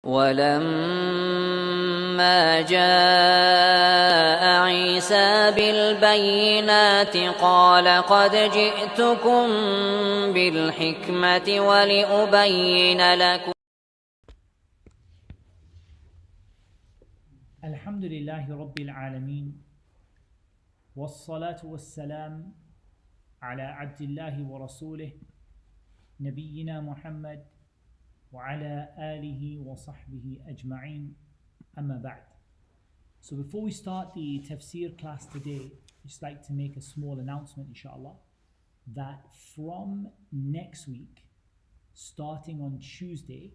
ولما جاء عيسى بالبينات قال قد جئتكم بالحكمة ولأبين لكم. الحمد لله رب العالمين والصلاة والسلام على عبد الله ورسوله نبينا محمد وعلى آله وصحبه أجمعين أما بعد. So before we start the Tafseer class today, I'd just like to make a small announcement, inshallah, that from next week, starting on Tuesday,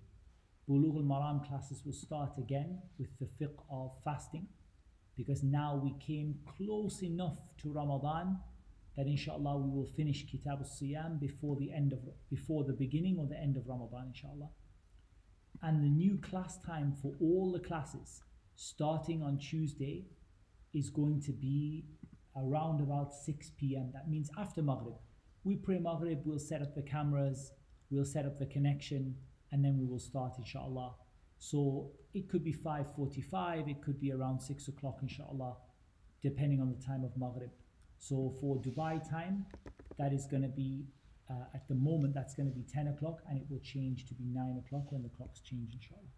Bulugh al-Maram classes will start again with the fiqh of fasting, because now we came close enough to Ramadan that inshallah we will finish Kitab al-Siyam before the beginning or the end of Ramadan, inshallah. And the new class time for all the classes starting on Tuesday is going to be around about 6 p.m. That means after Maghrib. We pray Maghrib, we'll set up the cameras, we'll set up the connection, and then we will start, inshallah. So it could be 5:45, it could be around 6 o'clock, inshallah, depending on the time of Maghrib. So for Dubai time, that is going to be, at the moment, that's going to be 10 o'clock, and it will change to be 9 o'clock when the clocks change, inshallah.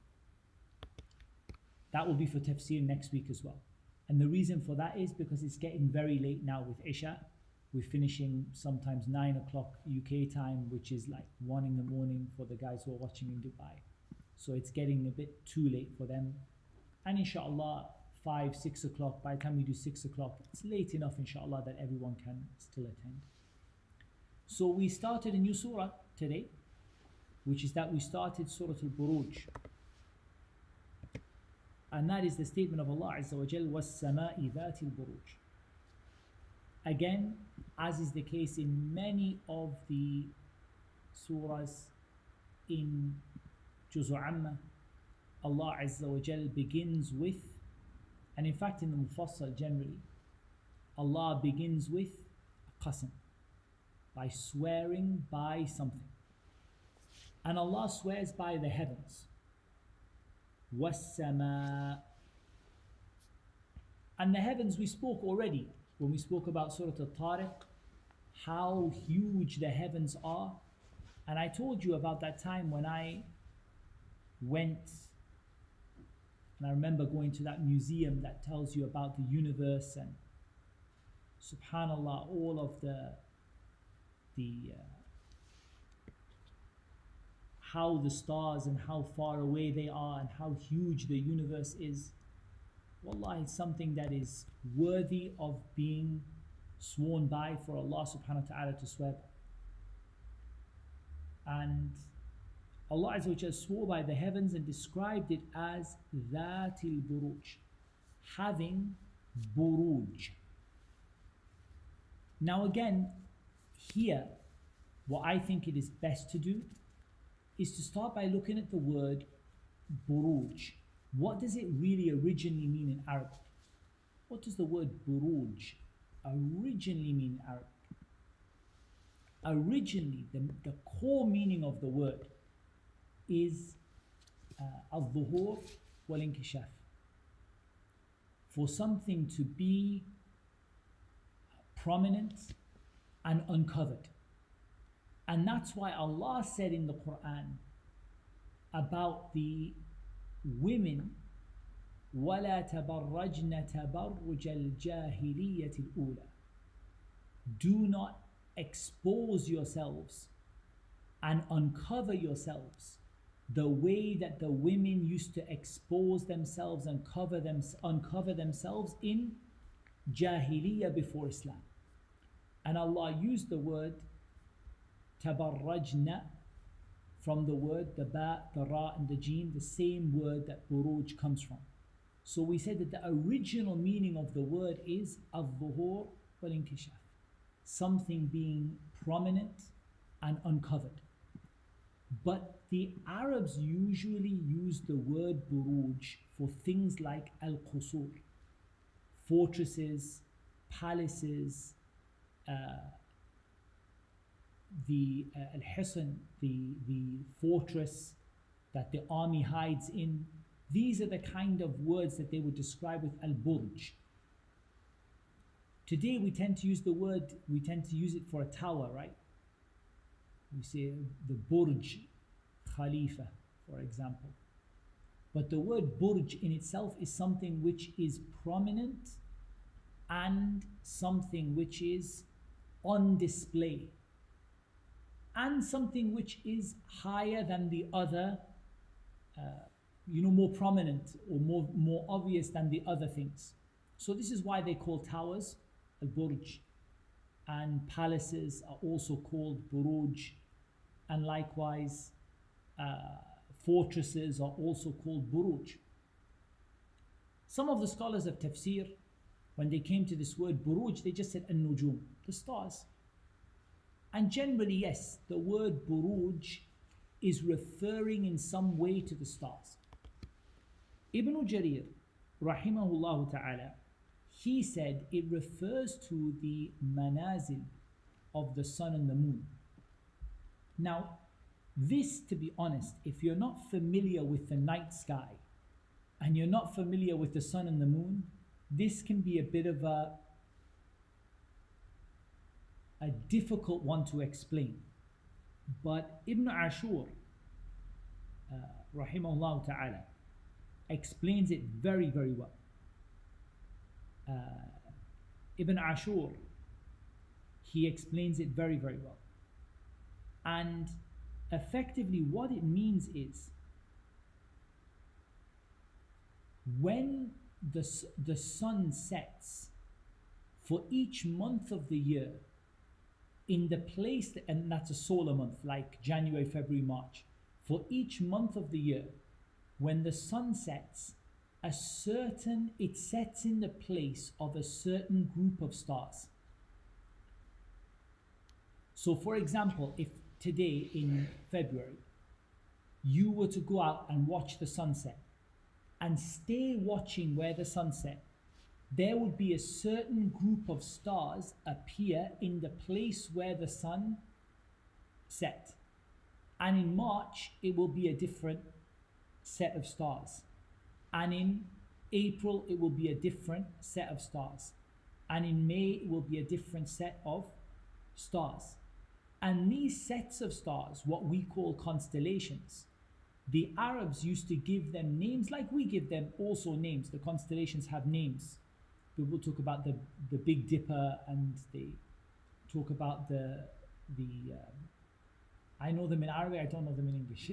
That will be for Tafsir next week as well. And the reason for that is because it's getting very late now with Isha. We're finishing sometimes 9 o'clock UK time, which is like 1 in the morning for the guys who are watching in Dubai. So it's getting a bit too late for them. And inshallah, 5, 6 o'clock, by the time we do 6 o'clock, it's late enough, inshallah, that everyone can still attend. So we started a new surah today, which is that we started Surah Al Burooj. And that is the statement of Allah Azza wa Jal, وَالسَّمَاءِ ذَاتِ الْبُرُوجِ. Again, as is the case in many of the surahs in Juz'u Amma, Allah Azza wa Jal begins with, and in fact in the Mufassal generally, Allah begins with a qasam, by swearing by something. And Allah swears by the heavens. وَالسَّمَاءِ. And the heavens we spoke already when we spoke about Surah Al-Tariq, how huge the heavens are. And I told you about that time when I went, and I remember going to that museum that tells you about the universe, and subhanallah, all of the how the stars and how far away they are and how huge the universe is. Wallah, it's something that is worthy of being sworn by for Allah subhanahu wa ta'ala to swear by. And Allah Azza wa Jalla swore by the heavens and described it as Dhatil Buruj, having Buruj. Now again, here, what I think it is best to do is to start by looking at the word Buruj. What does it really originally mean in Arabic? What does the word Buruj originally mean in Arabic? Originally, the core meaning of the word is al-dhuhur wal-inkishaf. For something to be prominent and uncovered. And that's why Allah said in the Quran about the women, وَلَا تَبَرَّجْنَ تَبَرُّجَ الْجَاهِلِيَّةِ الْأُولَى. Do not expose yourselves and uncover yourselves the way that the women used to expose themselves and uncover themselves in Jahiliyyah before Islam. And Allah used the word tabarrajna from the word, the ba, the ra and the jeen, the same word that buruj comes from. So we said that the original meaning of the word is al-dhuhur wal-inkishaf, something being prominent and uncovered. But the Arabs usually use the word buruj for things like al-qusur, fortresses, palaces, the al-hisn, the fortress, that the army hides in. These are the kind of words that they would describe with Al Burooj. Today we tend to use it for a tower, right? We say the Burj Khalifa, for example. But the word Burj in itself is something which is prominent and something which is on display, and something which is higher than the other, more prominent or more obvious than the other things. So this is why they call towers al-Burj, and palaces are also called Burooj, and likewise fortresses are also called Burooj. Some of the scholars of Tafsir, when they came to this word Burooj, they just said An-Nujum, the stars. And generally, yes, the word Burooj is referring in some way to the stars. Ibn Jarir, rahimahullah ta'ala, he said it refers to the manazil of the sun and the moon. Now, this, to be honest, if you're not familiar with the night sky and you're not familiar with the sun and the moon, this can be a bit of a difficult one to explain. But Ibn Ashur, rahimahullah ta'ala, explains it very, very well. Ibn Ashur, he explains it very, very well. And effectively what it means is, when the sun sets for each month of the year in the place, and that's a solar month like January, February, March, for each month of the year, when the sun sets, it sets in the place of a certain group of stars. So for example, if today in February you were to go out and watch the sunset and stay watching where the sun set, there would be a certain group of stars appear in the place where the sun set. And in March, it will be a different set of stars. And in April, it will be a different set of stars. And in May, it will be a different set of stars. And these sets of stars, what we call constellations, the Arabs used to give them names like we give them also names. The constellations have names. People talk about the Big Dipper, and they talk about the I know them in Arabic, I don't know them in English.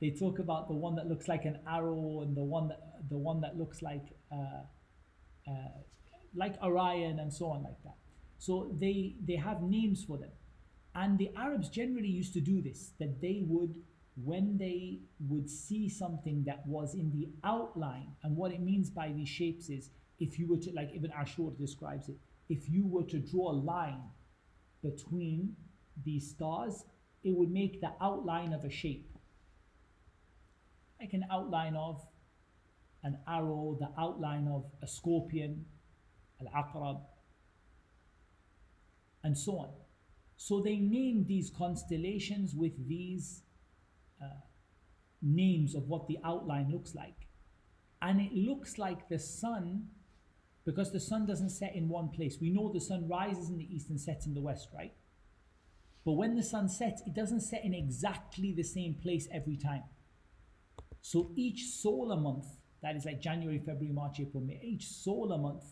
They talk about the one that looks like an arrow, and the one that looks like Orion, and so on like that. So they have names for them. And the Arabs generally used to do this, that they would, when they would see something that was in the outline, and what it means by these shapes is, if you were to, like Ibn Ashur describes it, if you were to draw a line between these stars, it would make the outline of a shape. Like an outline of an arrow, the outline of a scorpion, al-aqrab, and so on. So they named these constellations with these names of what the outline looks like. And it looks like the sun, because the sun doesn't set in one place. We know the sun rises in the east and sets in the west, right? But when the sun sets, it doesn't set in exactly the same place every time. So each solar month, that is like January, February, March, April, May, each solar month,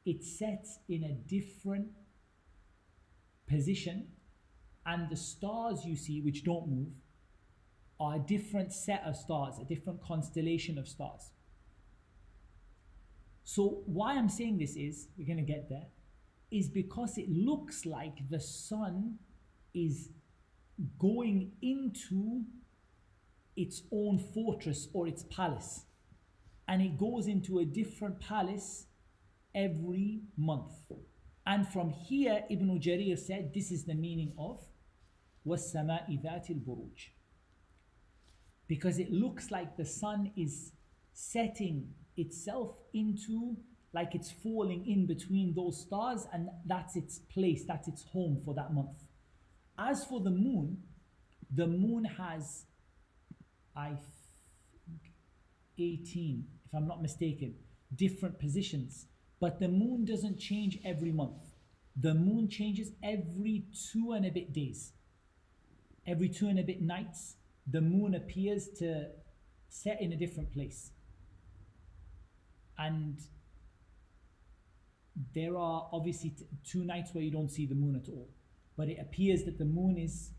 it sets in a different position, and the stars you see, which don't move, are a different set of stars, a different constellation of stars. So why I'm saying this is, we're going to get there, is because it looks like the sun is going into its own fortress or its palace, and it goes into a different palace every month. And from here, Ibn Jarir said this is the meaning of وَالسَّمَاءِ ذَاتِ الْبُرُوجِ, because it looks like the sun is setting itself into, like it's falling in between those stars, and that's its place, that's its home for that month. As for the moon has I think 18, if I'm not mistaken, different positions. But the moon doesn't change every month. The moon changes every 2 and a bit days. Every 2 and a bit nights, the moon appears to set in a different place. And there are obviously 2 nights where you don't see the moon at all. But it appears that the moon is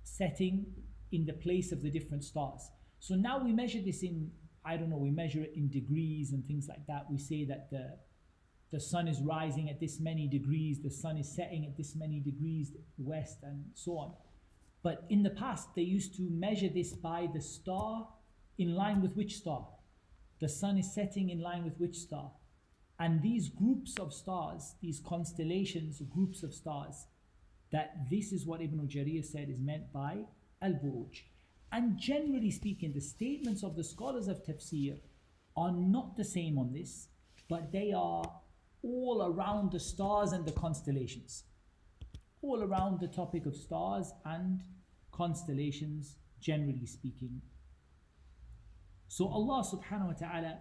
setting in the place of the different stars. So now we measure this in, I don't know, we measure it in degrees and things like that. We say that the sun is rising at this many degrees, the sun is setting at this many degrees west, and so on. But in the past, they used to measure this by the star in line with which star? The sun is setting in line with which star? And these groups of stars, these constellations, groups of stars, that this is what Ibn Jarir said is meant by Al Burooj. And generally speaking, the statements of the scholars of tafsir are not the same on this, but they are all around the stars and the constellations. All around the topic of stars and constellations, generally speaking. So Allah subhanahu wa ta'ala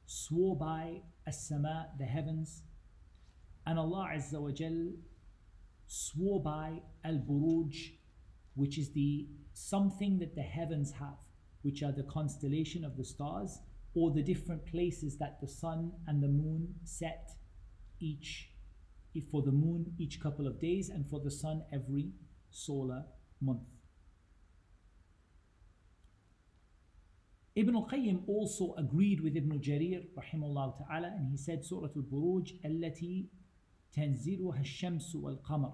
swore by as-sama, the heavens, and Allah azza wa jal swore by Al Burooj, which is the something that the heavens have, which are the constellation of the stars, or the different places that the sun and the moon set each, for the moon each couple of days, and for the sun every solar month. Ibn al-Qayyim also agreed with Ibn Jarir rahimahullah ta'ala, and he said Surah Al Burooj التي تنزلها الشمس والقمر.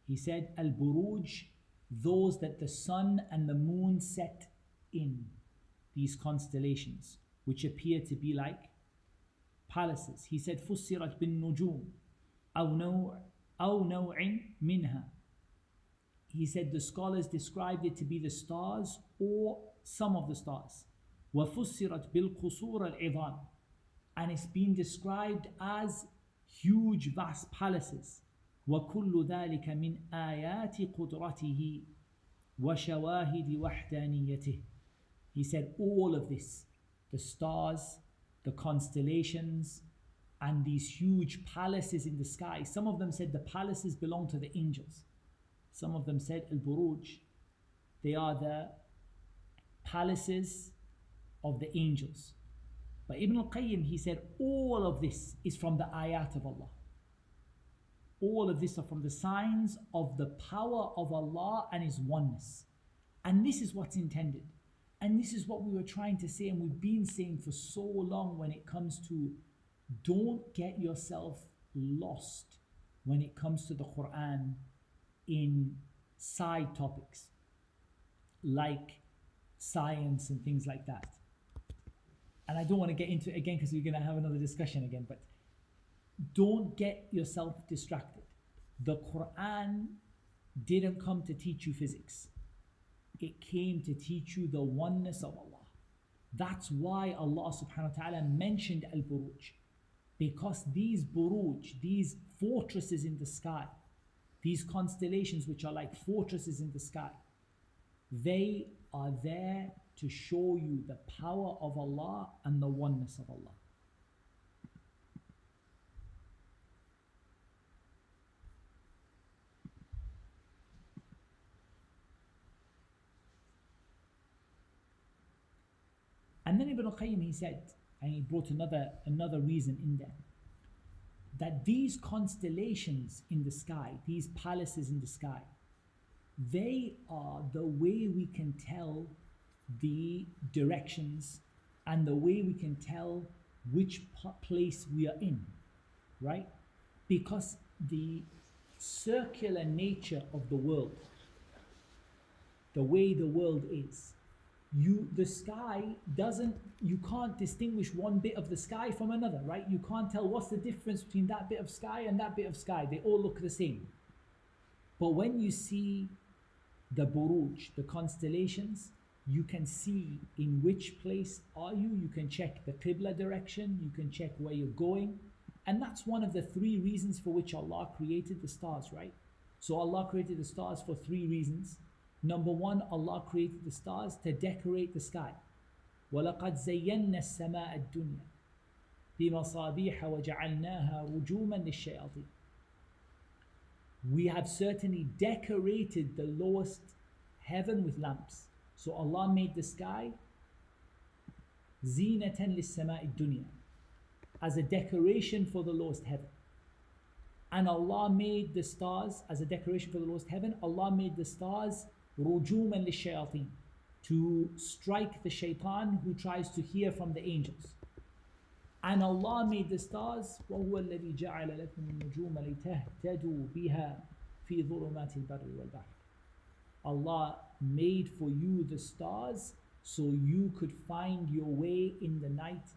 He said Al Burooj, those that the sun and the moon set in, these constellations, which appear to be like palaces. He said فسرت بالنجوم أو نوع منها. He said the scholars described it to be the stars or some of the stars. وفسرت بالقصور العظام, and it's been described as huge vast palaces. وكل ذلك من آيات قدرته وشواهد وحدانيته. He said all of this, the stars, the constellations, and these huge palaces in the sky. Some of them said the palaces belong to the angels. Some of them said Al Burooj, they are the palaces of the angels. But Ibn al-Qayyim, he said all of this is from the ayat of Allah. All of this are from the signs of the power of Allah and His oneness. And this is what's intended. And this is what we were trying to say, and we've been saying for so long when it comes to, don't get yourself lost when it comes to the Quran in side topics like science and things like that. And I don't want to get into it again because we're going to have another discussion again, but don't get yourself distracted. The Quran didn't come to teach you physics. It came to teach you the oneness of Allah. That's why Allah subhanahu wa ta'ala mentioned Al Burooj, because these Burooj, these fortresses in the sky, these constellations which are like fortresses in the sky, they are there to show you the power of Allah and the oneness of Allah. And then Ibn al-Qayyim, he said, and he brought another reason in there, that these constellations in the sky, these palaces in the sky, they are the way we can tell the directions and the way we can tell which place we are in, right? Because the circular nature of the world, the way the world is, the sky doesn't, you can't distinguish one bit of the sky from another, right? You can't tell what's the difference between that bit of sky and that bit of sky. They all look the same. But when you see the Burooj, the constellations, you can see in which place are you. You can check the Qibla direction, you can check where you're going. And that's one of the 3 reasons for which Allah created the stars, right? So Allah created the stars for 3 reasons. Number one, Allah created the stars to decorate the sky. وَلَقَدْ زَيَّنَّا السَّمَاءَ الدُّنْيَا بِمَصَابِيحَ وَجَعَلْنَاهَا رُجُومًا لِلشَّيَاطِينِ. We have certainly decorated the lowest heaven with lamps. So Allah made the sky زِينَةً لِلسَّمَاءِ الدُّنْيَا, as a decoration for the lowest heaven. And Allah made the stars as a decoration for the lowest heaven. Allah made the stars رُجُومًا لِلشَّيَاطِينِ, to strike the shaitan who tries to hear from the angels. And Allah made the stars وَهُوَ الَّذِي جَعَلَ لَكُمُ النُّجُومَ لِتَهْتَدُوا بِهَا فِي ظُلُمَاتِ الْبَرِّ وَالْبَحْرِ. Allah made for you the stars so you could find your way in the night,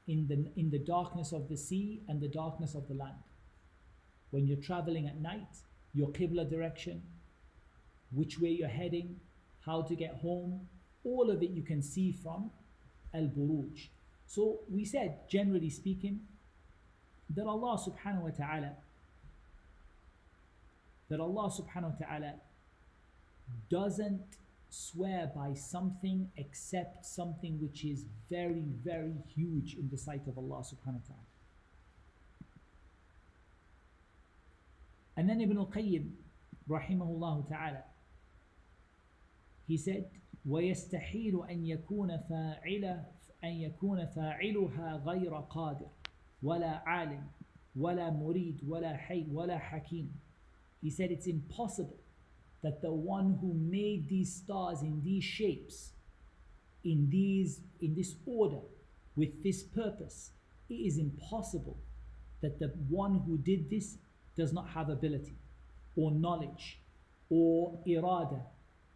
in the darkness of the sea and the darkness of the land. When you're traveling at night, your Qibla direction, which way you're heading, how to get home, all of it you can see from Al Burooj. So we said, generally speaking, that Allah subhanahu wa ta'ala doesn't swear by something except something which is very, very huge in the sight of Allah subhanahu wa ta'ala. And then Ibn al-Qayyim rahimahullah ta'ala, he said, وَيَسْتَحِيلُ أَن يكون فاعلها غير قادر ولا عالم ولا مريد ولا حي ولا حكيم. He said it's impossible that the one who made these stars in these shapes, in this order, with this purpose, it is impossible that the one who did this does not have ability or knowledge or irada,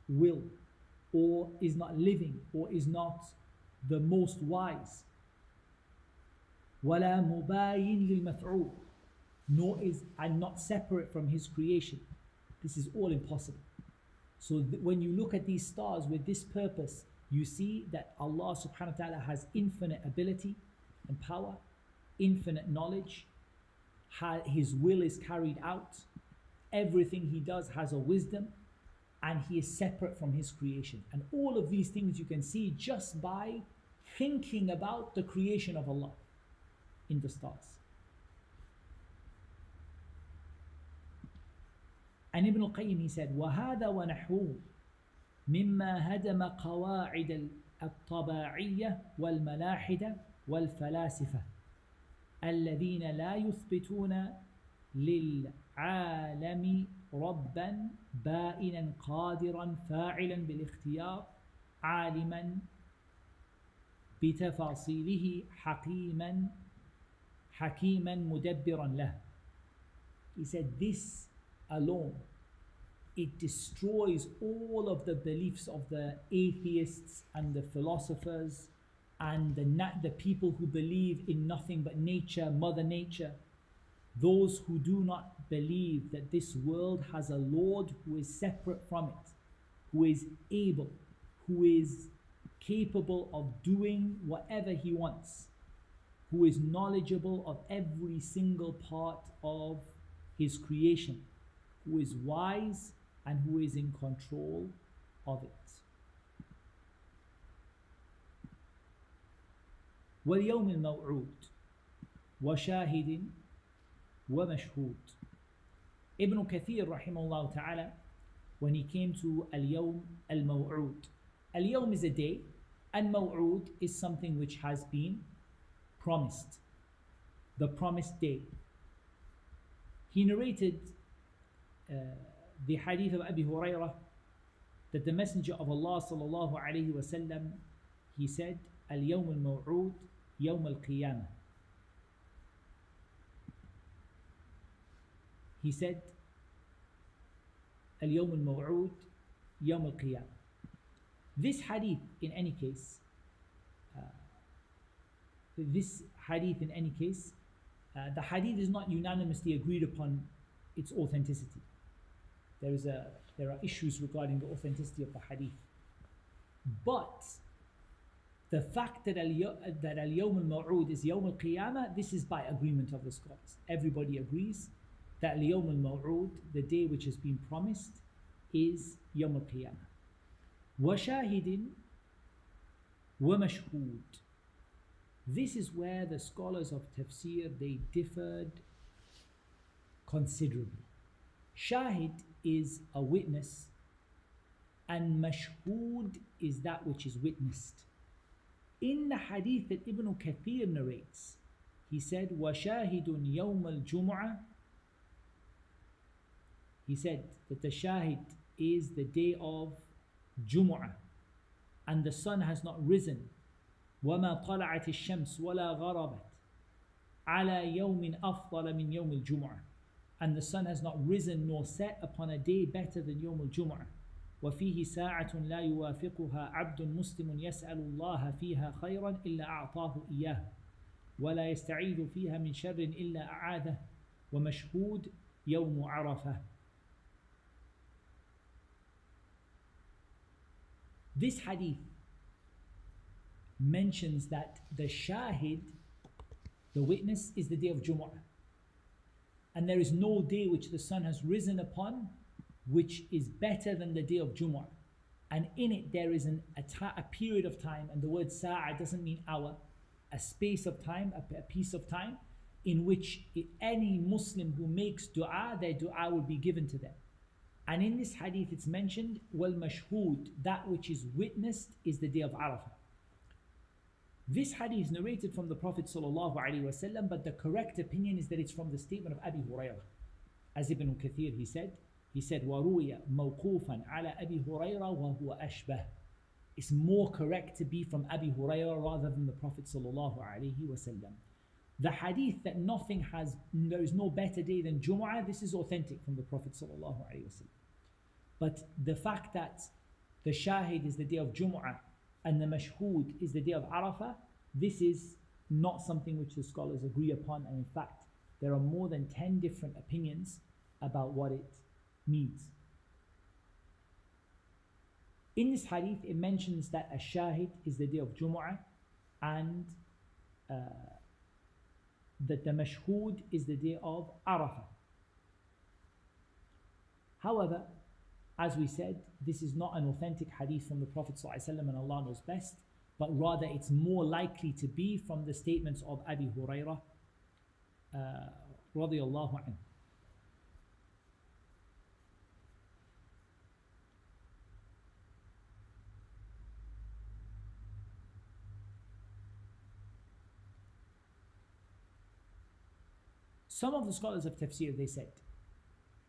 will, or is not living, or is not the most wise. وَلَا مُبَايِن لِلْمَفْعُولِ, nor is and not separate from his creation. This is all impossible. So when you look at these stars with this purpose, you see that Allah subhanahu wa ta'ala has infinite ability and power, infinite knowledge, his will is carried out, everything he does has a wisdom, and he is separate from his creation. And all of these things you can see just by thinking about the creation of Allah in the stars. And Ibn al-Qayyim, he said, وَهَذَا وَنَحْوُهُ مِمَّا هَدَمَ قَوَاعِدَ الطَّبَاعِيَّةِ وَالْمَلَاحِدَةِ وَالْفَلَاسِفَةِ الَّذِينَ لَا يُثْبِتُونَ لِلْعَالَمِ رَبًّا بَائِنًا قَادِرًا فَاعِلًا بِالِاخْتِيَارِ عَالِمًا بِتَفَاصِيلِهِ حَكِيمًا مُدَبِّرًا لَهُ. He said this alone, it destroys all of the beliefs of the atheists and the philosophers and the people who believe in nothing but nature, Mother Nature. Those who do not believe that this world has a Lord who is separate from it, who is able, who is capable of doing whatever he wants, who is knowledgeable of every single part of his creation, who is wise and who is in control of it. وَالْيَوْمِ الْمَوْعُودِ وَشَاهِدٍ وَمَشْهُودٍ. Ibn Kathir rahimahullah ta'ala, when he came to Al-Yawm Al-Maw'ud, Al-Yawm is a day, and Maw'ud is something which has been promised, the promised day. He narrated the hadith of Abi Hurairah that the Messenger of Allah sallallahu alayhi wa sallam, he said, Al-Yawm Al-Maw'ud Yawm Al-Qiyamah. He said, Al-Yawm Al-Maw'ud Yawm Al-Qiyamah. This hadith in any case, the hadith is not unanimously agreed upon its authenticity. There are issues regarding the authenticity of the hadith. But the fact that Al-Yawm Al-Maw'ud is Yawm Al-Qiyamah, this is by agreement of the scholars. Everybody agrees that Al-Yawm Al-Maw'ud, the day which has been promised, is Yawm al-Qiyamah. وَشَاهِدٍ وَمَشْهُودٍ. This is where the scholars of tafsir, they differed considerably. Shahid is a witness, and mashhood is that which is witnessed. In the hadith that Ibn Kathir narrates, he said, وَشَاهِدٌ يَوْمَ الْجُمُعَةِ. He said that the shahid is the day of Jumu'ah, and the sun has not risen. وَمَا طَلَعَتِ الشَّمْسُ وَلَا غَرَبَتْ عَلَى يَوْمٍ أَفْضَلَ مِنْ يَوْمِ الْجُمُعَةِ. And the sun has not risen nor set upon a day better than يوم الجمعة. وفيه ساعة لا يوافقها عبد مسلم يسأل الله فيها خيرا إلا أعطاه إياه ولا يستعيذ فيها من شر إلا أعاذه ومشهود يوم عرفة. This hadith mentions that the shahid, the witness, is the day of Jumu'ah. And there is no day which the sun has risen upon which is better than the day of Jumu'ah. And in it there is a period of time, and the word sa'a doesn't mean hour, a space of time, a piece of time, in which any Muslim who makes dua, their dua will be given to them. And in this hadith it's mentioned, wal mashhood, that which is witnessed is the day of Arafah. This hadith is narrated from the Prophet ﷺ, but the correct opinion is that it's from the statement of Abi Hurairah. As Ibn Kathir, he said, وَرُوِيَ مَوْقُوفًا عَلَى أَبِي هُرَيْرَةَ وَهُوَ أَشْبَهُ. It's more correct to be from Abi Hurairah rather than the Prophet ﷺ. The hadith that there is no better day than Jumu'ah, this is authentic from the Prophet ﷺ. But the fact that the shahid is the day of Jumu'ah and the mashhood is the day of Arafah, this is not something which the scholars agree upon, and in fact there are more than 10 different opinions about what it means. In this hadith it mentions that a shahid is the day of Jumu'ah and that the mashhood is the day of Arafah. However, as we said, this is not an authentic hadith from the Prophet ﷺ, and Allah knows best, but rather it's more likely to be from the statements of Abi Hurairah radiyallahu anhu. Some of the scholars of tafsir, they said,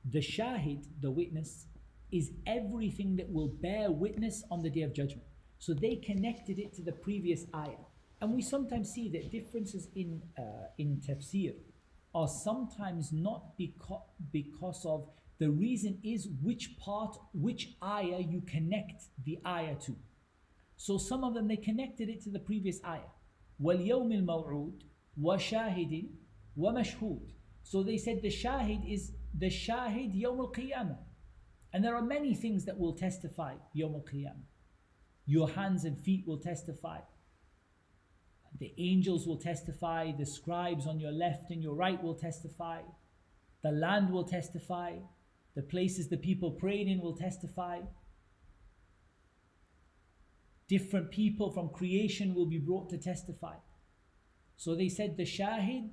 the shahid, the witness, is everything that will bear witness on the Day of Judgment. So they connected it to the previous ayah. And we sometimes see that differences in tafsir are sometimes not because of, the reason is which ayah you connect the ayah to. So some of them, they connected it to the previous ayah. وَالْيَوْمِ الْمَوْعُودِ وَشَاهِدٍ وَمَشْهُودٍ. So they said the shahid is the shahid Yawm al-Qiyamah. And there are many things that will testify Yawm al-Qiyamah. Your hands and feet will testify. The angels will testify. The scribes on your left and your right will testify. The land will testify. The places the people prayed in will testify. Different people from creation will be brought to testify. So they said the shahid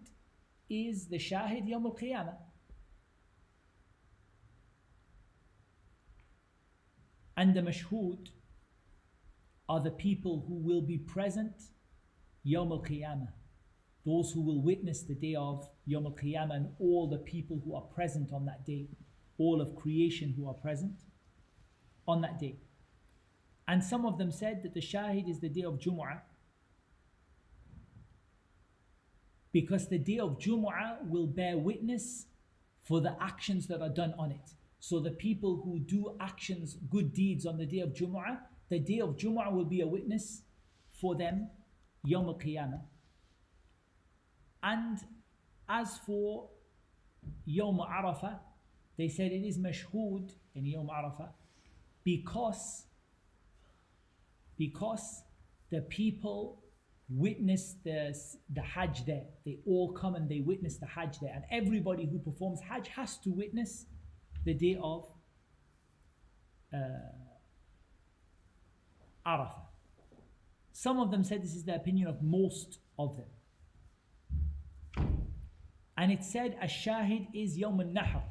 is the shahid Yawm al-Qiyamah. And the mashhood are the people who will be present Yawm al-Qiyamah. Those who will witness the day of Yawm al-Qiyamah, and all the people who are present on that day. All of creation who are present on that day. And some of them said that the shahid is the day of Jumu'ah, because the day of Jumu'ah will bear witness for the actions that are done on it. So the people who do actions, good deeds on the day of Jumu'ah, the day of Jumu'ah will be a witness for them, Yawm al-Qiyamah. And as for Yawm Arafah, they said it is mashhood in Yawm Arafah because the people witness the Hajj there. They all come and they witness the Hajj there. And everybody who performs Hajj has to witness the day of Arafah. Some of them said this is the opinion of most of them. And it said Ash-Shahid is Yawm al-Nahr,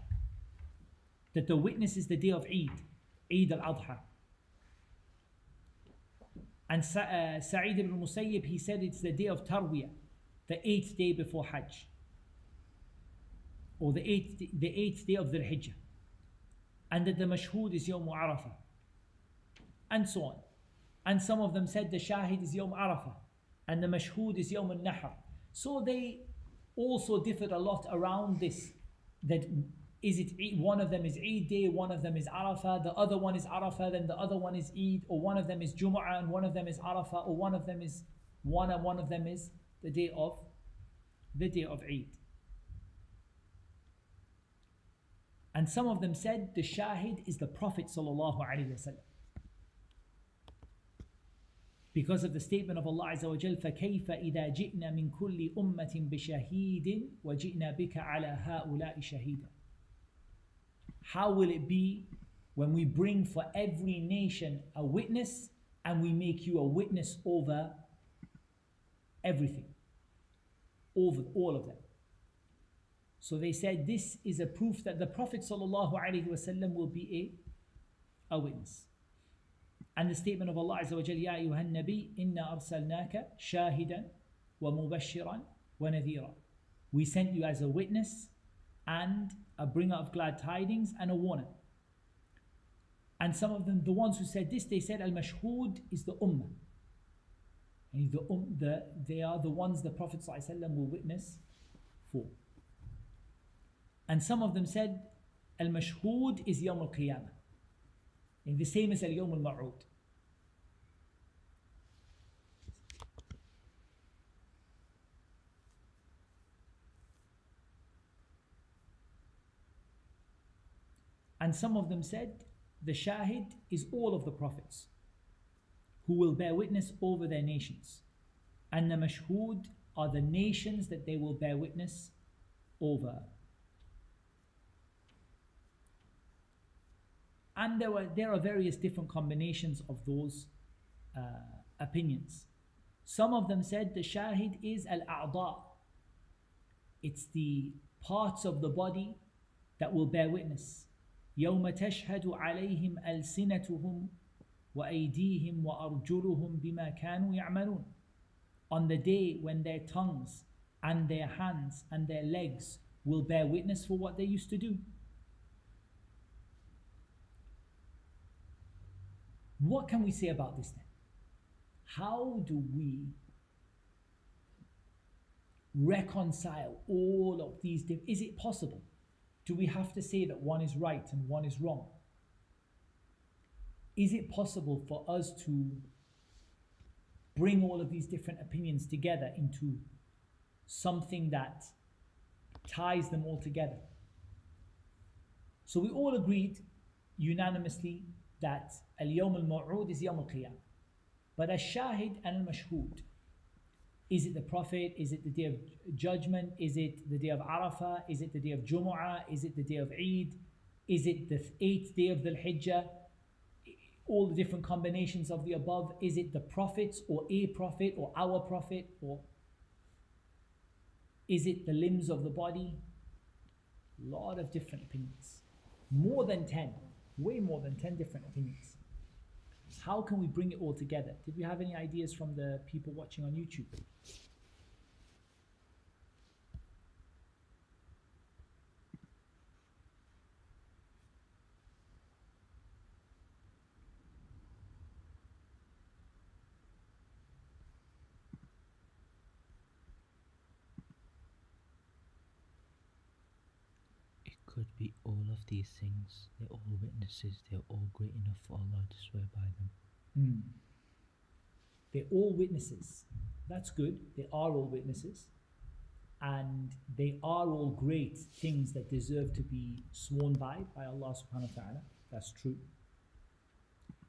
that the witness is the day of Eid, Eid al-Adha. And Sa'id ibn Musayyib, he said it's the day of Tarwiyah, the 8th day before Hajj, or the eighth day of the Hijjah, and that the Mashhood is Yawm Arafah, and so on. And some of them said the Shahid is Yawm Arafah, and the Mashhood is Yawm al-Nahr. So they also differed a lot around this, that is it one of them is Eid day, one of them is Arafah, the other one is Arafah, then the other one is Eid, or one of them is Jumu'ah and one of them is Arafah, or one of them is one and one of them is the day of Eid. And some of them said the Shahid is the Prophet sallallahu alaihi wasallam, because of the statement of Allah Azza wa Jal, فَكَيْفَ إِذَا جِئْنَا مِنْ كُلِّ أُمَّةٍ بِشَهِيدٍ وَجِئْنَا بِكَ عَلَى هَؤُلَاءِ شَهِيدًا. How will it be when we bring for every nation a witness and we make you a witness over everything, over all of them? So they said this is a proof that the Prophet ﷺ will be a witness. And the statement of Allah Azza wa Jalla, Ya ayyuhan nabi, inna arsalnaka shahidan wa mubashiran wa nadhira. We sent you as a witness and a bringer of glad tidings and a warner. And some of them, the ones who said this, they said al-mashhood is the ummah. And they are the ones the Prophet ﷺ will witness for. And some of them said al-mashhood is Yawm al-Qiyamah, and the same as al-Yawm al-Ma'ud. And some of them said the Shahid is all of the prophets who will bear witness over their nations, and the Mashhood are the nations that they will bear witness over. And there are various different combinations of those opinions. Some of them said the Shahid is al-a'da. It's the parts of the body that will bear witness. يَوْمَ تَشْهَدُ عَلَيْهِمْ أَلْسِنَتُهُمْ وَأَيْدِيهِمْ وَأَرْجُلُهُمْ بِمَا كَانُوا يَعْمَلُونَ. On the day when their tongues and their hands and their legs will bear witness for what they used to do. What can we say about this then? How do we reconcile all of these? Is it possible? Do we have to say that one is right and one is wrong? Is it possible for us to bring all of these different opinions together into something that ties them all together? So we all agreed unanimously that al-Yawm al-Maw'ud is Yawm al-Qiyamah. But al-Shahid and al-Mashhood, is it the Prophet? Is it the day of judgment? Is it the day of Arafah? Is it the day of Jumu'ah? Is it the day of Eid? Is it the 8th day of the Hijjah? All the different combinations of the above. Is it the prophets or a prophet or our prophet? Or is it the limbs of the body? A lot of different opinions. More than 10. Way more than 10 different opinions. How can we bring it all together? Did we have any ideas from the people watching on YouTube? Could be all of these things. They're all witnesses. They're all great enough for Allah to swear by them. They're all witnesses. That's good. They are all witnesses. And they are all great things that deserve to be sworn by Allah subhanahu wa ta'ala. That's true.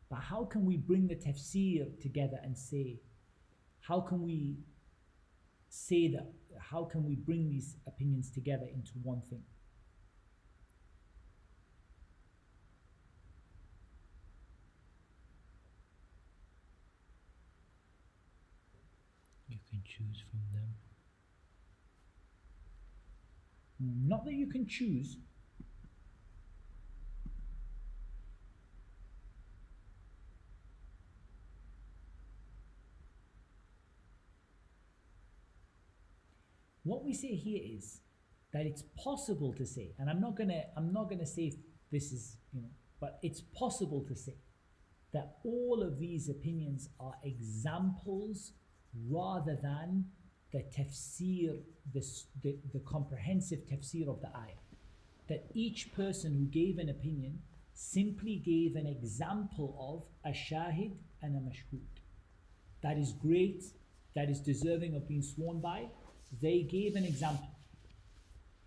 But how can we bring the tafsir together and say, how can we say that, how can we bring these opinions together into one thing? can choose from them. Not that you can choose. What we say here is that it's possible to say, and I'm not gonna say this is, but it's possible to say that all of these opinions are examples rather than the tafsir, the comprehensive tafsir of the ayah. That each person who gave an opinion simply gave an example of a shahid and a mashhud. That is great, that is deserving of being sworn by. They gave an example.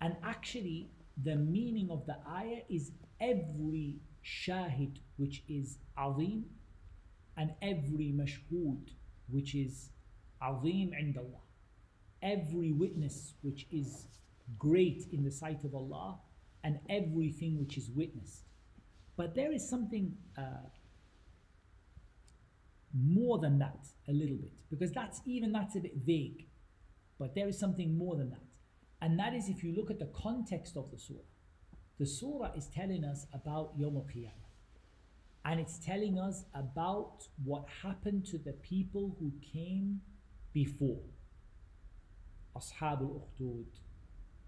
And actually, the meaning of the ayah is every shahid which is azim and every mashhud which is azim inda Allah. Every witness which is great in the sight of Allah and everything which is witnessed. But there is something more than that a little bit, because that's a bit vague. But there is something more than that. And that is, if you look at the context of the surah is telling us about Yawm al-Qiyamah. And it's telling us about what happened to the people who came before. Ashab al-Ukhdud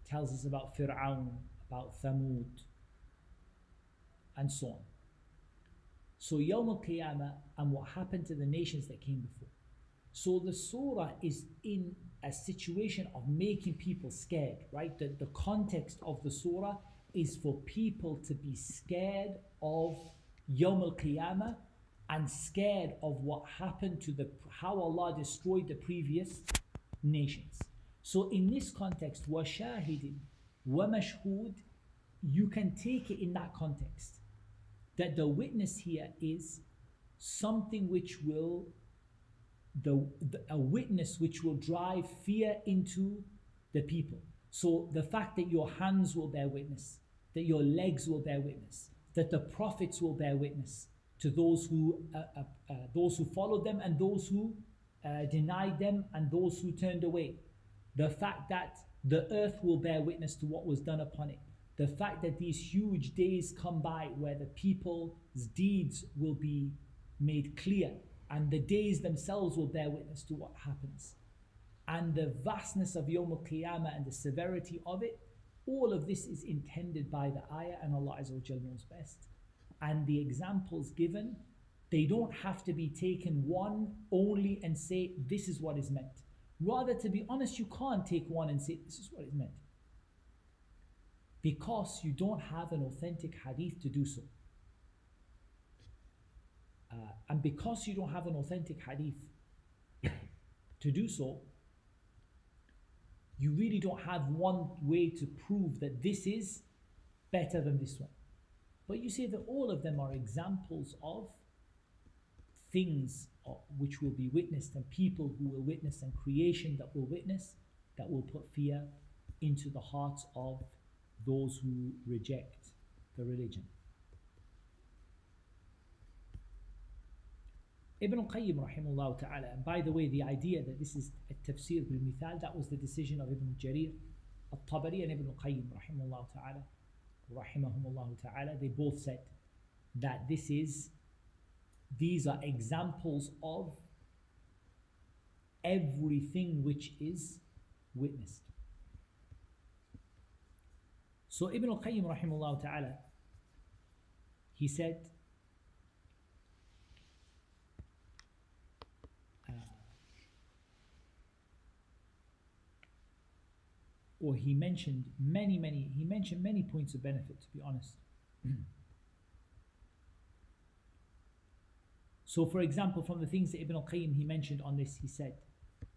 tells us about Fir'aun, about Thamud, and so on. So Yawm al-Qiyamah and what happened to the nations that came before. So the surah is in a situation of making people scared, right? The context of the surah is for people to be scared of Yawm al-Qiyamah and scared of what happened to how Allah destroyed the previous nations. So in this context, wa shahidin wa mashhud, you can take it in that context. That the witness here is something which will a witness which will drive fear into the people. So the fact that your hands will bear witness, that your legs will bear witness, that the prophets will bear witness to those who followed them and those who denied them and those who turned away. The fact that the earth will bear witness to what was done upon it. The fact that these huge days come by where the people's deeds will be made clear and the days themselves will bear witness to what happens. And the vastness of Yawm al-Qiyamah and the severity of it, all of this is intended by the ayah, and Allah Azza wa Jalla knows best. And the examples given, they don't have to be taken one only and say this is what is meant. Rather, to be honest, you can't take one and say this is what is meant, because you don't have an authentic hadith to do so. And because you don't have an authentic hadith to do so, you really don't have one way to prove that this is better than this one. But you say that all of them are examples of things which will be witnessed, and people who will witness, and creation that will witness, that will put fear into the hearts of those who reject the religion. Ibn al-Qayyim rahimahullah ta'ala, and by the way, the idea that this is a tafsir bil mithal, that was the decision of Ibn Jarir al-Tabari and Ibn al-Qayyim rahimahullah ta'ala, rahimahumullah ta'ala. They both said that these are examples of everything which is witnessed. So Ibn al-Qayyim rahimahullah ta'ala, he said, or he mentioned many points of benefit, to be honest. So for example, from the things that Ibn al-Qayyim he mentioned on this, he said,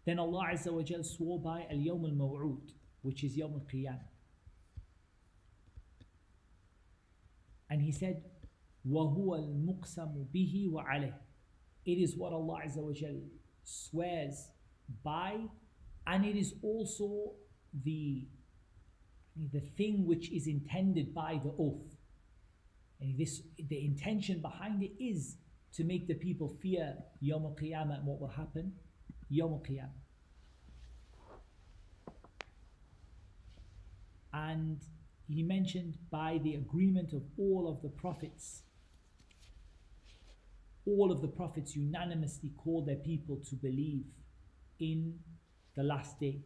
then Allah Azza wa Jal swore by al-Yawm al-Maw'ud, which is Yawm al-Qiyamah. And he said, وَهُوَ الْمُقْسَمُ بِهِ وَعَلَيْهِ. It is what Allah Azza wa Jal swears by, and it is also the thing which is intended by the oath. And the intention behind it is to make the people fear Yawm al-Qiyamah and what will happen Yawm al-Qiyamah. And he mentioned by the agreement of all of the prophets unanimously call their people to believe in the last day.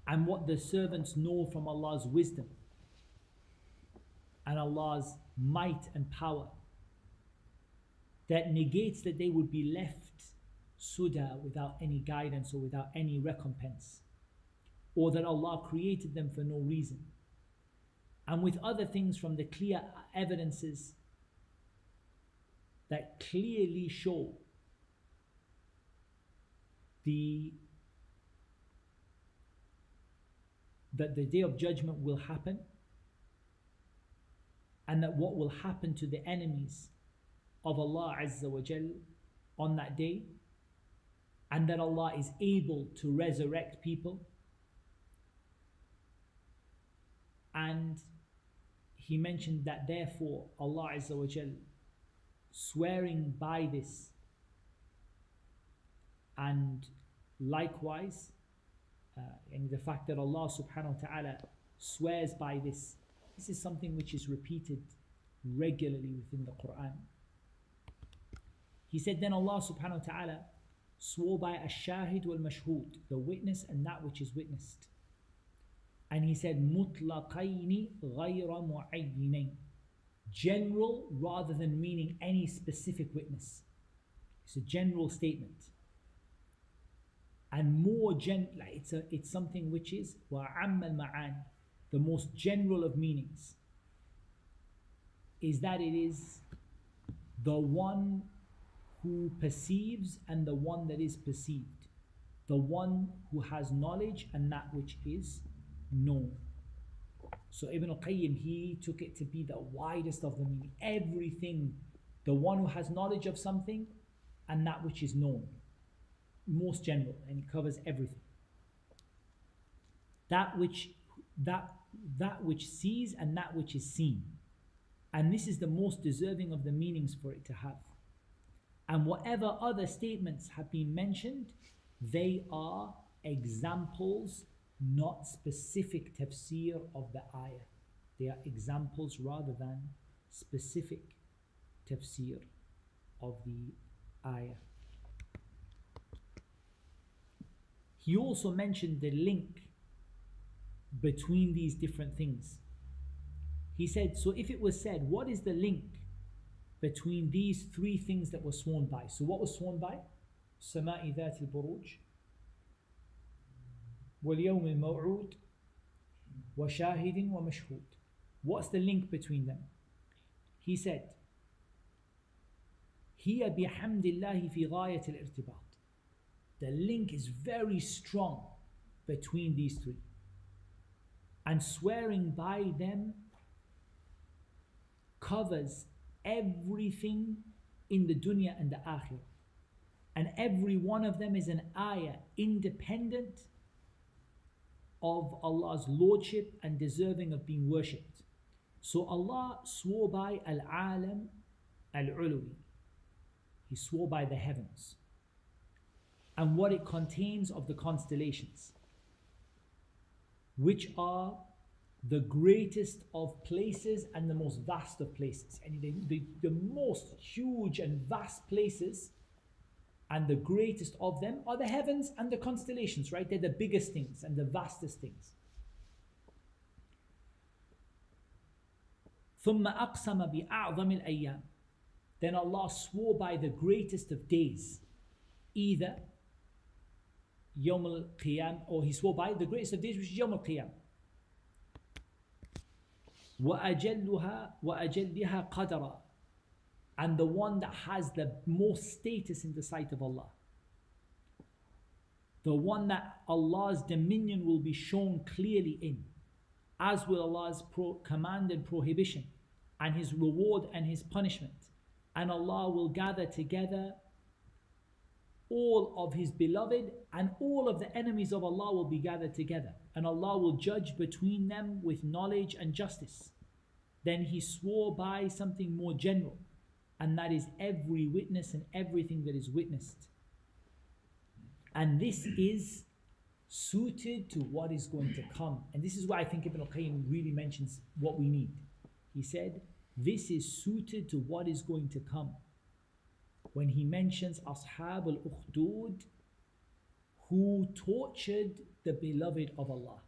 And what the servants know from Allah's wisdom and Allah's might and power, that negates that they would be left suda, without any guidance or without any recompense, or that Allah created them for no reason. And with other things from the clear evidences that clearly show that the day of judgment will happen, and that what will happen to the enemies of Allah Azza wa Jal on that day, and that Allah is able to resurrect people. And he mentioned that therefore Allah Azza wa Jal, swearing by this, and likewise and the fact that Allah subhanahu wa ta'ala swears by this, this is something which is repeated regularly within the Quran. He said then Allah subhanahu wa ta'ala swore by ash-shahid wal-mashhud, the witness and that which is witnessed. And he said mutlaqayni ghayra mu'ayyinayn, general rather than meaning any specific witness. It's a general statement. And more it's something which is wa'amma al-ma'ani, the most general of meanings, is that it is the one who perceives and the one that is perceived, the one who has knowledge and that which is known. So Ibn al-Qayyim, he took it to be the widest of the meaning, everything, the one who has knowledge of something and that which is known, most general, and it covers everything. That which sees and that which is seen, and this is the most deserving of the meanings for it to have. And whatever other statements have been mentioned, they are examples, not specific tafsir of the ayah. They are examples rather than specific tafsir of the ayah. He also mentioned the link between these different things. He said, so if it was said, what is the link between these three things that were sworn by? So what was sworn by? Sama'i Al Burooj, wal Yawm Al Maw'ud, wa Shahidin wa Mashhud. What's the link between them? He said, Hiya bihamdillahi fi ghayat al-irtibat. The link is very strong between these three. And swearing by them covers everything in the dunya and the akhirah. And every one of them is an ayah independent of Allah's lordship and deserving of being worshipped. So Allah swore by Al-Alam Al-Uluwi. He swore by the heavens and what it contains of the constellations, which are the greatest of places and the most vast of places. And the most huge and vast places and the greatest of them are the heavens and the constellations, right? They're the biggest things and the vastest things. ثُمَّ أَقْسَمَ بِأَعْظَمِ الْأَيَّامِ. Then Allah swore by the greatest of days, either Yawm al-Qiyam, or He swore by the greatest of days, which is Yawm al-Qiyam. وَأَجَلِّهَا قَدَرًا, and the one that has the most status in the sight of Allah, the one that Allah's dominion will be shown clearly in, as will Allah's command and prohibition, and His reward and His punishment. And Allah will gather together all of His beloved, and all of the enemies of Allah will be gathered together, and Allah will judge between them with knowledge and justice. Then He swore by something more general, and that is every witness and everything that is witnessed. And this is suited to what is going to come. And this is why I think Ibn al-Qayyim really mentions what we need. He said, this is suited to what is going to come. When he mentions Ashab al-Ukhdud, who tortured the beloved of Allah.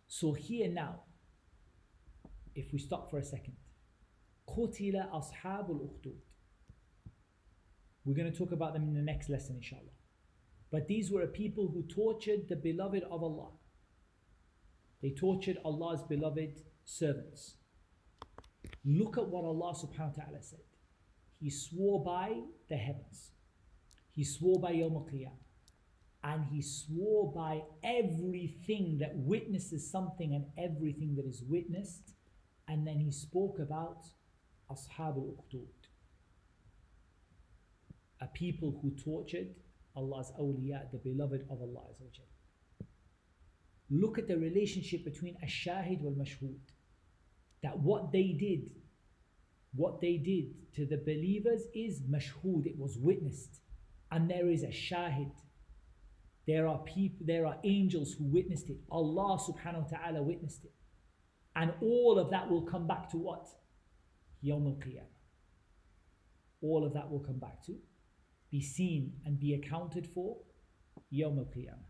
So here now, if we stop for a second, Qutila Ashab al-Ukhdud. We're going to talk about them in the next lesson, inshallah. But these were a people who tortured the beloved of Allah. They tortured Allah's beloved servants. Look at what Allah subhanahu wa ta'ala said. He swore by the heavens. He swore by Yawm al-Qiyamah. And he swore by everything that witnesses something and everything that is witnessed. And then he spoke about Ashab al-Ukhdud, a people who tortured Allah's awliya, the beloved of Allah. Look at the relationship between ash-shahid wal mashhud. That what they did to the believers is mashhud, it was witnessed. And there is a shahid. There are people, there are angels who witnessed it. Allah subhanahu wa ta'ala witnessed it. And all of that will come back to what? Yawm al-Qiyamah. All of that will come back to, be seen and be accounted for, Yawm al-Qiyamah.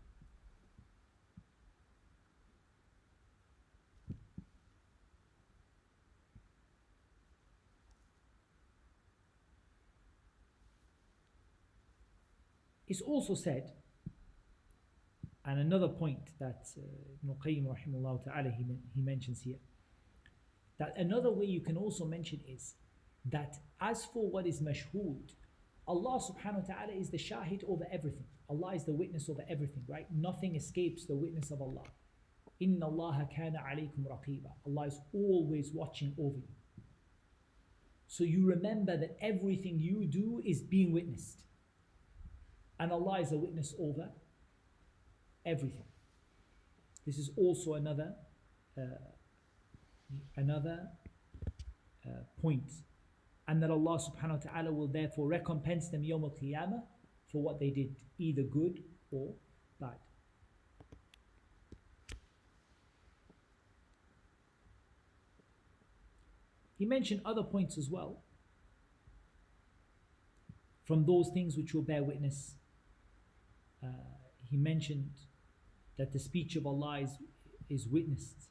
It's also said, and another point that Ibn Qayyim rahimahullah ta'ala he mentions here, that another way you can also mention is that as for what is mashhud, Allah subhanahu wa ta'ala is the shahid over everything. Allah is the witness over everything, right? Nothing escapes the witness of Allah. Inna Allah kana alaykum raqiba. Allah is always watching over you. So you remember that everything you do is being witnessed. And Allah is a witness over everything. This is also another point. And that Allah subhanahu wa ta'ala will therefore recompense them Yawm al-Qiyamah for what they did, either good or bad. He mentioned other points as well. From those things which will bear witness, he mentioned that the speech of Allah is witnessed.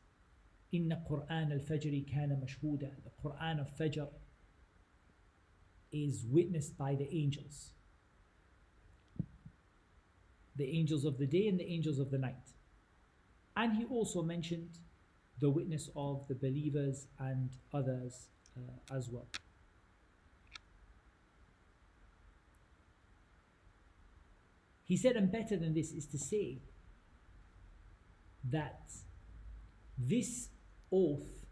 Inna Qur'an al-Fajr kana mashhuda. The Qur'an of Fajr is witnessed by the angels. The angels of the day and the angels of the night. And he also mentioned the witness of the believers and others as well. He said, and better than this is to say that this oath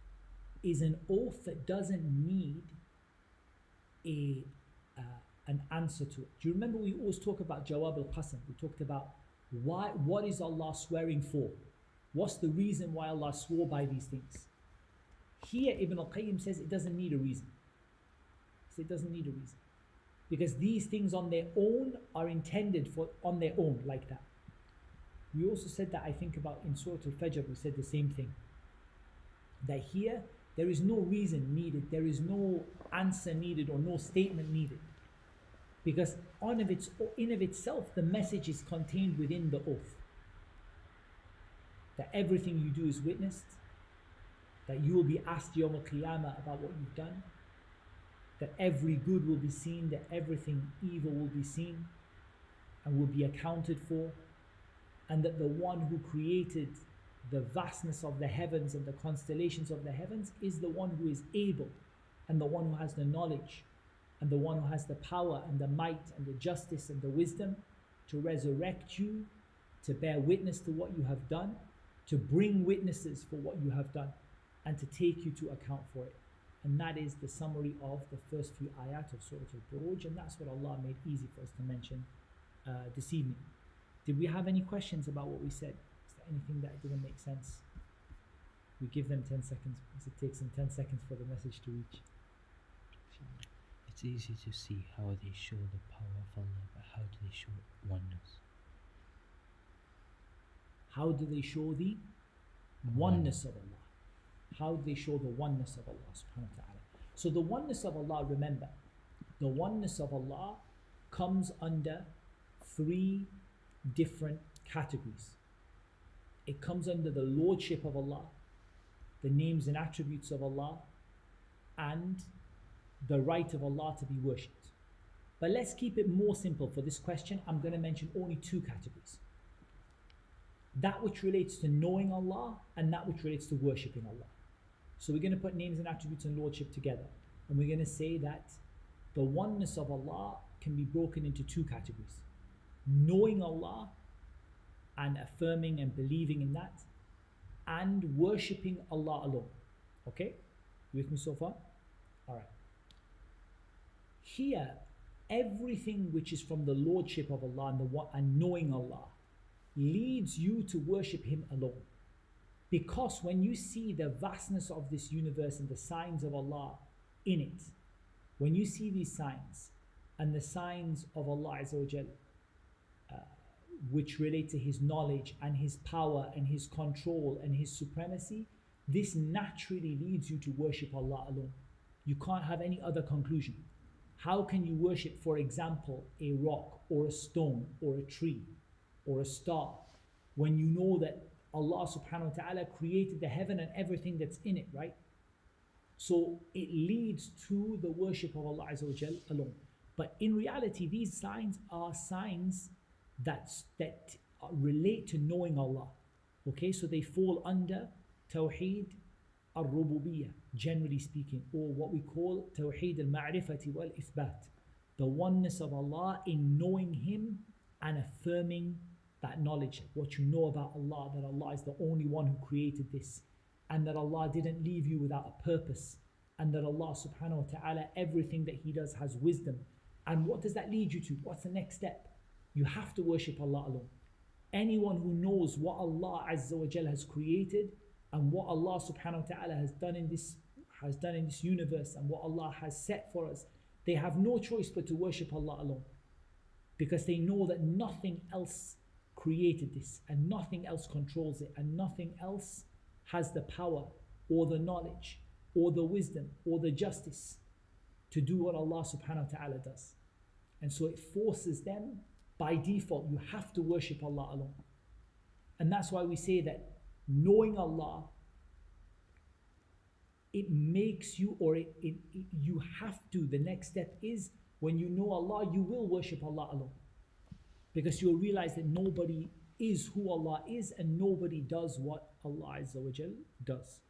is an oath that doesn't need an answer to it. Do you remember we always talk about Jawab al-Qasam? We talked about what is Allah swearing for? What's the reason why Allah swore by these things? Here Ibn al-Qayyim says it doesn't need a reason. He said it doesn't need a reason. Because these things on their own are intended for on their own like that. We also said that, I think about in Surah Al-Fajr, we said the same thing. That here, there is no reason needed, there is no answer needed or no statement needed. Because in of itself, the message is contained within the oath. That everything you do is witnessed. That you will be asked Yawm al-Qiyamah about what you've done. That every good will be seen, that everything evil will be seen and will be accounted for, and that the one who created the vastness of the heavens and the constellations of the heavens is the one who is able, and the one who has the knowledge, and the one who has the power and the might and the justice and the wisdom to resurrect you, to bear witness to what you have done, to bring witnesses for what you have done, and to take you to account for it. And that is the summary of the first few ayat of Surah Al Burooj, and that's what Allah made easy for us to mention this evening. Did we have any questions about what we said? Is there anything that didn't make sense? We give them 10 seconds because it takes them 10 seconds for the message to reach. It's easy to see how they show the power of Allah, but how do they show oneness? How do they show the oneness of Allah? How do they show the oneness of Allah subhanahu wa ta'ala? So the oneness of Allah, remember, the oneness of Allah comes under three different categories. It comes under the lordship of Allah, the names and attributes of Allah, and the right of Allah to be worshipped. But let's keep it more simple for this question. I'm going to mention only two categories. That which relates to knowing Allah and that which relates to worshipping Allah. So we're going to put names and attributes and lordship together. And we're going to say that the oneness of Allah can be broken into two categories. Knowing Allah and affirming and believing in that, and worshipping Allah alone. Okay? You with me so far? Alright. Here, everything which is from the lordship of Allah and knowing Allah leads you to worship Him alone. Because when you see the vastness of this universe and the signs of Allah in it, when you see these signs and the signs of Allah Azza wa Jal, which relate to His knowledge and His power and His control and His supremacy, this naturally leads you to worship Allah alone. You can't have any other conclusion. How can you worship, for example, a rock or a stone or a tree or a star when you know that Allah subhanahu wa ta'ala created the heaven and everything that's in it, right? So it leads to the worship of Allah Azza wa Jal alone. But in reality, these signs are signs that relate to knowing Allah. Okay, so they fall under Tawheed al-Rububiyyah, generally speaking, or what we call Tawheed al-Ma'rifati wal-Ithbat, the oneness of Allah in knowing Him and affirming that knowledge, what you know about Allah, that Allah is the only one who created this, and that Allah didn't leave you without a purpose, and that Allah subhanahu wa ta'ala, everything that He does has wisdom. And what does that lead you to? What's the next step? You have to worship Allah alone. Anyone who knows what Allah Azza wa Jal has created and what Allah subhanahu wa ta'ala has done in this universe and what Allah has set for us, they have no choice but to worship Allah alone. Because they know that nothing else created this and nothing else controls it and nothing else has the power or the knowledge or the wisdom or the justice to do what Allah subhanahu wa ta'ala does. And so it forces them, by default, you have to worship Allah alone. And that's why we say that knowing Allah, it makes you, or you have to, the next step is, when you know Allah, you will worship Allah alone. Because you'll realize that nobody is who Allah is and nobody does what Allah Azza wa Jal does.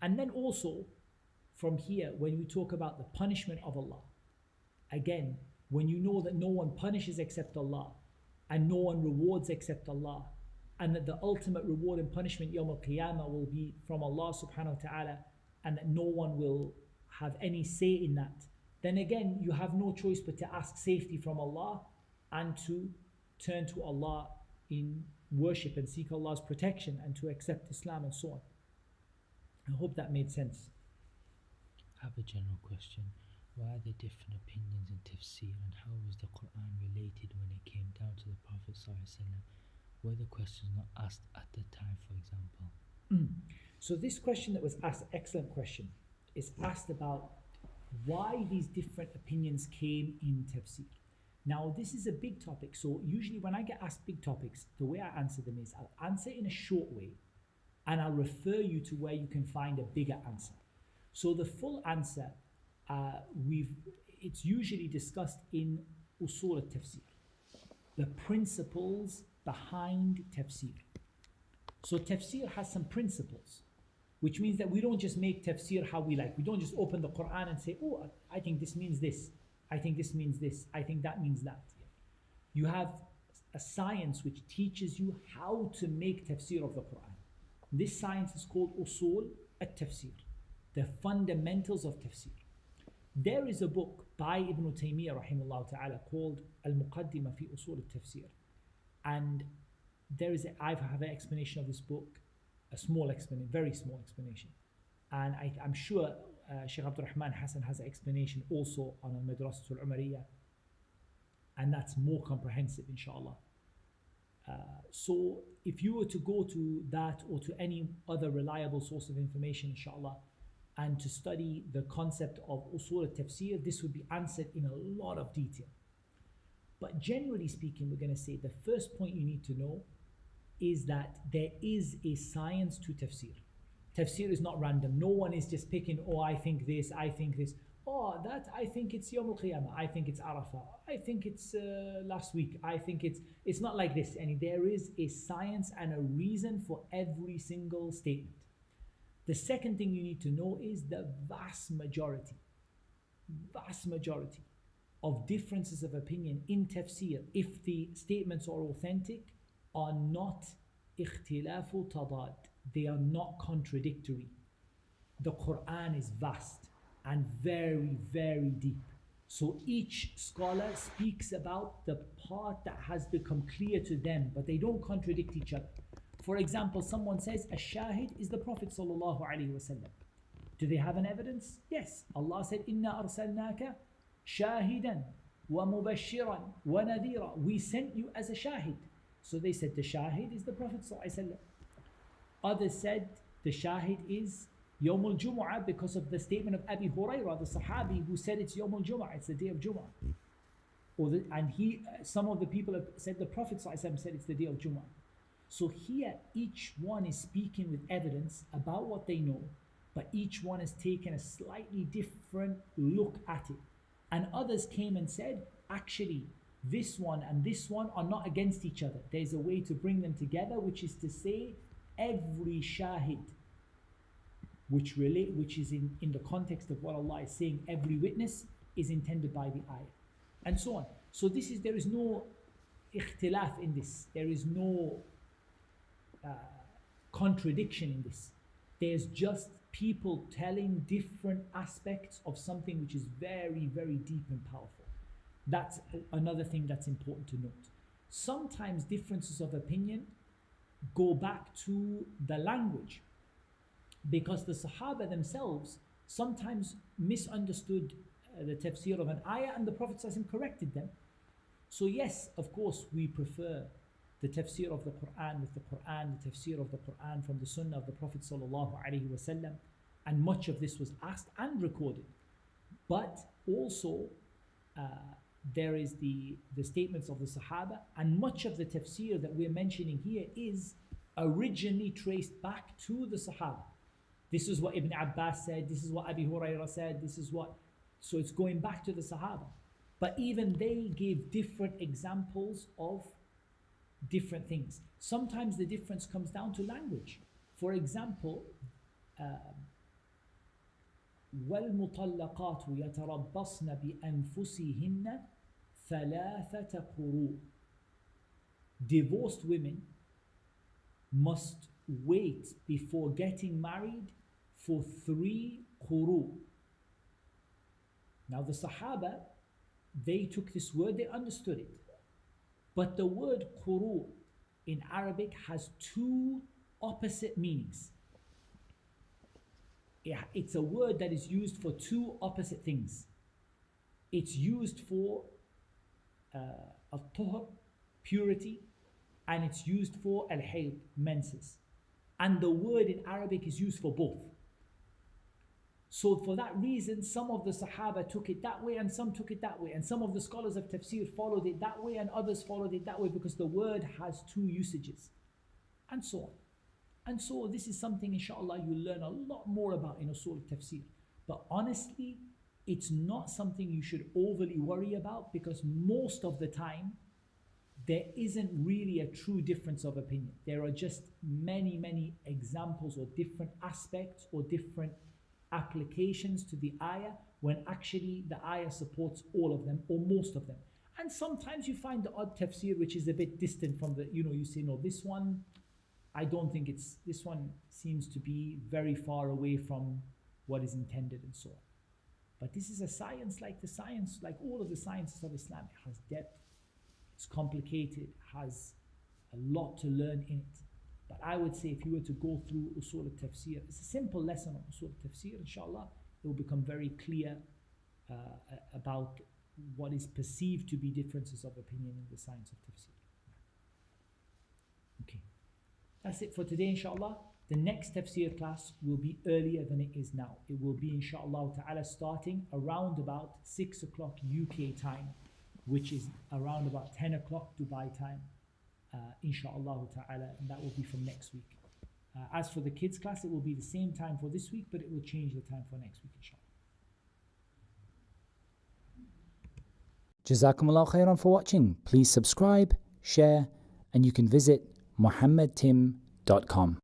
And then also, from here, when we talk about the punishment of Allah, again, when you know that no one punishes except Allah, and no one rewards except Allah, and that the ultimate reward and punishment Yawm al-Qiyamah will be from Allah subhanahu wa ta'ala, and that no one will have any say in that, then again, you have no choice but to ask safety from Allah and to turn to Allah in worship and seek Allah's protection and to accept Islam and so on. I hope that made sense. I have a general question. Why are there different opinions in tafsir, and how was the Quran related when it came down to the Prophet ﷺ? Were the questions not asked at the time, for example? So this question that was asked, excellent question, is asked about why these different opinions came in tafsir. Now this is a big topic, so usually when I get asked big topics, the way I answer them is I'll answer in a short way and I'll refer you to where you can find a bigger answer. So the full answer, it's usually discussed in usul al-tafsir, the principles behind tafsir. So tafsir has some principles, which means that we don't just make tafsir how we like. We don't just open the Quran and say, oh, I think this means this, I think this means this, I think that means that. You have a science which teaches you how to make tafsir of the Quran. This science is called usul al-tafsir, the fundamentals of tafsir. There is a book by Ibn Taymiyyah rahimahullah ta'ala called Al-Muqaddimah fi Usul al-Tafsir. And I have an explanation of this book, a small explanation, very small explanation. And I'm sure Sheikh Abdul Rahman Hassan has an explanation also on Al-Madrasatul Umariyah, and that's more comprehensive, inshallah. So if you were to go to that or to any other reliable source of information, inshallah, and to study the concept of usul al-tafsir, this would be answered in a lot of detail. But generally speaking, we're going to say the first point you need to know is that there is a science to tafsir. Tafsir is not random. No one is just picking, oh, I think this, I think this. Oh, that, I think it's Yawm al-Qiyamah. I think it's Arafah. I think it's last week. I think it's not like this. And there is a science and a reason for every single statement. The second thing you need to know is the vast majority of differences of opinion in tafsir, if the statements are authentic, are not ikhtilafu tadad. They are not contradictory. The Quran is vast and very, very deep. So each scholar speaks about the part that has become clear to them, but they don't contradict each other. For example, someone says, Ash-Shahid is the Prophet sallallahu alaihi wasallam. Do they have an evidence? Yes. Allah said, Inna arsalnaka shahidan wa mubashiran wa nadhira. We sent you as a shahid. So they said the shahid is the Prophet sallallahu alaihi wasallam. Others said the shahid is Yawm al-Jumu'ah because of the statement of Abi Hurairah, the Sahabi, who said it's Yawm al-Jumu'ah, it's the day of Jumu'ah. Some of the people have said the Prophet ﷺ said it's the day of Jumu'ah. So here, each one is speaking with evidence about what they know, but each one has taken a slightly different look at it. And others came and said, actually, this one and this one are not against each other. There's a way to bring them together, which is to say, every shahid, which is in the context of what Allah is saying, every witness is intended by the ayah, and so on. So there is no ikhtilaf in this. There is no contradiction in this. There's just people telling different aspects of something which is very, very deep and powerful. That's another thing that's important to note. Sometimes differences of opinion go back to the language, because the Sahaba themselves sometimes misunderstood the tafsir of an ayah, and the Prophet ﷺ corrected them. So yes, of course, we prefer the tafsir of the Quran with the Quran, the tafsir of the Quran from the Sunnah of the Prophet ﷺ, and much of this was asked and recorded. But also, there is the statements of the Sahaba, and much of the tafsir that we're mentioning here is originally traced back to the Sahaba. This is what Ibn Abbas said, this is what Abi Hurairah said, so it's going back to the Sahaba. But even they gave different examples of different things. Sometimes the difference comes down to language. For example, وَالْمُطَلَّقَاتُ يَتَرَبَّصْنَ بِأَنفُسِهِنَّ ثَلَاثَةَ قُرُوءٍ. Divorced women must wait before getting married for 3 quru. Now the Sahaba, they took this word, they understood it. But the word quru in Arabic has 2 opposite meanings. It's a word that is used for 2 opposite things. It's used for al-tuhr, purity, and it's used for al-hayd, menses. And the word in Arabic is used for both. So for that reason, some of the Sahaba took it that way and some took it that way. And some of the scholars of tafsir followed it that way and others followed it that way, because the word has 2 usages. And so on. And so this is something, inshallah, you'll learn a lot more about in usul tafsir. But honestly, it's not something you should overly worry about, because most of the time, there isn't really a true difference of opinion. There are just many, many examples or different aspects or different applications to the ayah, when actually the ayah supports all of them or most of them. And sometimes you find the odd tafsir which is a bit distant from the, you say, no, this one, I don't think this one seems to be very far away from what is intended and so on. But this is a science like all of the sciences of Islam. It has depth, it's complicated, has a lot to learn in it. But I would say if you were to go through usul al-tafsir, it's a simple lesson on usul al-tafsir, inshallah. it will become very clear about what is perceived to be differences of opinion in the science of tafsir. Okay, that's it for today, inshallah. The next tafsir class will be earlier than it is now. It will be, inshallah ta'ala, starting around about 6 o'clock UK time, which is around about 10 o'clock Dubai time, inshallah ta'ala, and that will be from next week. As for the kids class, it will be the same time for this week, but it will change the time for next week, inshallah. Jazakumullah khairan for watching. Please subscribe, share, and you can visit muhammadtim.com.